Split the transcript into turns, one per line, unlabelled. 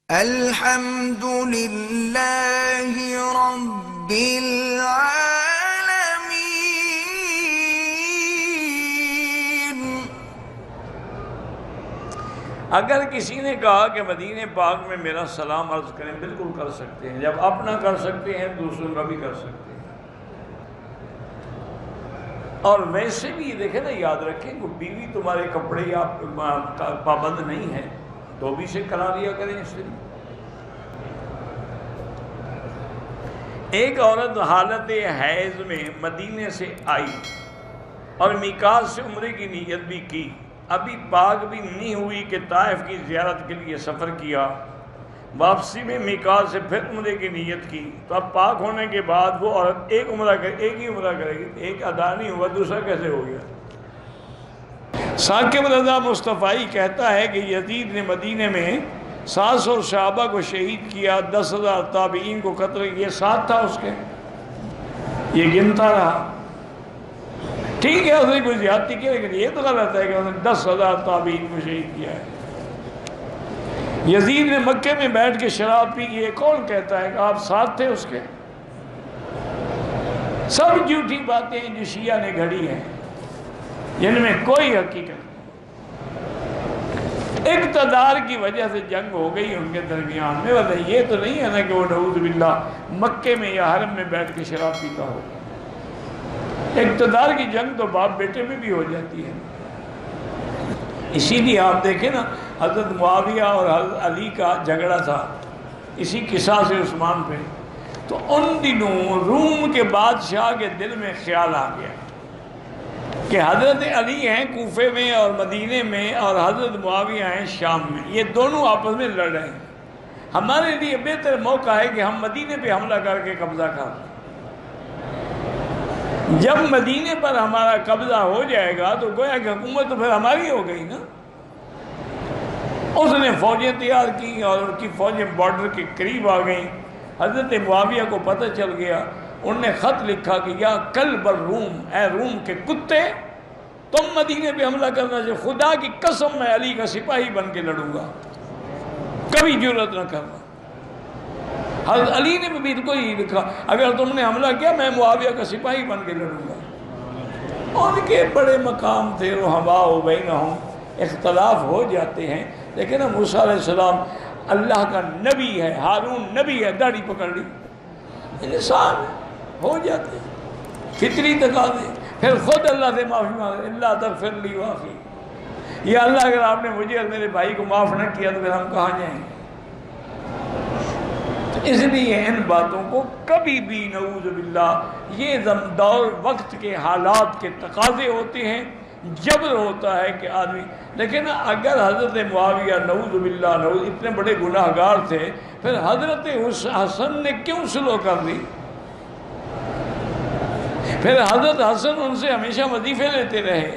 الحمد للہ رب العالمین۔
اگر کسی نے کہا کہ مدینہ پاک میں میرا سلام عرض کریں، بالکل کر سکتے ہیں۔ جب اپنا کر سکتے ہیں دوسروں کا بھی کر سکتے ہیں۔ اور ویسے بھی دیکھیں نا، یاد رکھیں کہ بیوی تمہارے کپڑے یا پابند نہیں ہے، دھوبی سے کرا لیا کریں اس لیے۔ ایک عورت حالت حیض میں مدینے سے آئی اور میقات سے عمرے کی نیت بھی کی، ابھی پاک بھی نہیں ہوئی کہ طائف کی زیارت کے لیے سفر کیا، واپسی میں میقات سے پھر عمرے کی نیت کی، تو اب پاک ہونے کے بعد وہ عورت ایک ہی عمرہ کرے گی، ایک ادا نہیں ہوا، دوسرا کیسے ہو گیا؟ ثاقب رضا مصطفی کہتا ہے کہ یزید نے مدینے میں 700 صحابہ کو شہید کیا، 10,000 تابعین کو قتل کیا، یہ ساتھ تھا اس کے، یہ گنتا رہا۔ ٹھیک ہے، اس نے کوئی زیادتی کی، لیکن یہ تو غلط ہے کہ اس نے 10,000 تابعین کو شہید کیا ہے۔ یزید نے مکے میں بیٹھ کے شراب پی، یہ کون کہتا ہے کہ آپ ساتھ تھے اس کے؟ سب جھوٹی باتیں جو شیعہ نے گھڑی ہیں، جن میں کوئی حقیقت نہیں۔ اقتدار کی وجہ سے جنگ ہو گئی ان کے درمیان میں، وجہ یہ تو نہیں ہے نا کہ وہ نعوذ باللہ مکے میں یا حرم میں بیٹھ کے شراب پیتا ہو۔ اقتدار کی جنگ تو باپ بیٹے میں بھی ہو جاتی ہے۔ اسی لیے آپ دیکھیں نا، حضرت معاویہ اور حضرت علی کا جھگڑا تھا اسی قصاص عثمان پہ، تو ان دنوں روم کے بادشاہ کے دل میں خیال آ گیا کہ حضرت علی ہیں کوفے میں اور مدینے میں، اور حضرت معاویہ ہیں شام میں، یہ دونوں آپس میں لڑ رہے ہیں، ہمارے لیے بہتر موقع ہے کہ ہم مدینے پہ حملہ کر کے قبضہ کر لیں۔ جب مدینے پر ہمارا قبضہ ہو جائے گا تو گویا کہ حکومت تو پھر ہماری ہو گئی نا۔ اس نے فوجیں تیار کی اور ان کی فوجیں بارڈر کے قریب آ گئیں۔ حضرت معاویہ کو پتہ چل گیا، انہوں نے خط لکھا کہ یا کلب الروم، اے روم کے کتے، تم مدینے پہ حملہ کرنا چاہے، خدا کی قسم میں علی کا سپاہی بن کے لڑوں گا، کبھی جرأت نہ کرنا۔ حضرت علی نے بھی بالکل ہی لکھا، اگر تم نے حملہ کیا میں معاویہ کا سپاہی بن کے لڑوں گا۔ ان کے بڑے مقام تھے، رحماء بینہم، اختلاف ہو جاتے ہیں، لیکن موسیٰ علیہ السلام اللہ کا نبی ہے، ہارون نبی ہے، داڑھی پکڑ لی، انسان ہو جاتے ہیں، فطری تقاضے۔ پھر خود اللہ سے معافی مانگے، اللہ تغفر لی واخی، یا اللہ اگر آپ نے مجھے اور میرے بھائی کو معاف نہ کیا تو پھر ہم کہاں جائیں گے؟ اس لیے ان باتوں کو کبھی بھی نعوذ باللہ، یہ دور وقت کے حالات کے تقاضے ہوتے ہیں، جبر ہوتا ہے کہ آدمی، لیکن اگر حضرت معاویہ نعوذ باللہ اتنے بڑے گناہ گار تھے، پھر حضرت حسن نے کیوں سلو کر دی؟ پھر حضرت حسن ان سے ہمیشہ وظیفے لیتے رہے۔